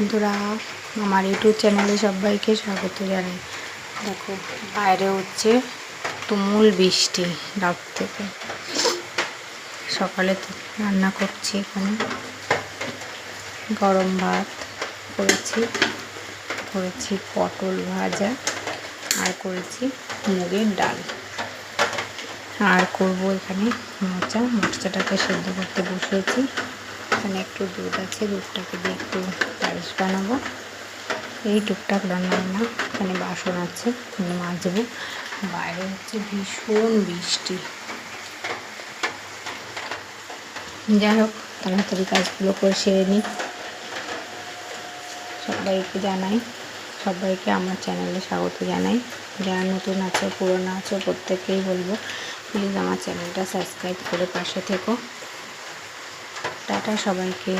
বন্ধুরা, আমার ইউটিউব চ্যানেলে সবাইকে স্বাগত জানাই। দেখো বাইরে হচ্ছে তুমুল বৃষ্টি। রাত থেকে সকালে রান্না করছি, এখানে গরম ভাত করেছি পটল ভাজা, আর করেছি মুগের ডাল, আর করব এখানে মোচাটাকে সেদ্ধ করতে বসিয়েছি। এখানে একটু দুধ আছে, দুধটাকে দিয়ে একটু পায়েস বানাবো। এই টুকটাক রান্না। এখানে বাসন আছে, মাজবো। বাইরে হচ্ছে ভীষণ বৃষ্টি। যাই হোক, তাড়াতাড়ি কাজগুলো করে সেরে নিই। সবাইকে আমার চ্যানেলে স্বাগত জানাই। যারা নতুন আছে, পুরনো আছে, প্রত্যেকেই বলবো প্লিজ আমার চ্যানেলটা সাবস্ক্রাইব করে পাশে থেকো। টাটা সবাইকে।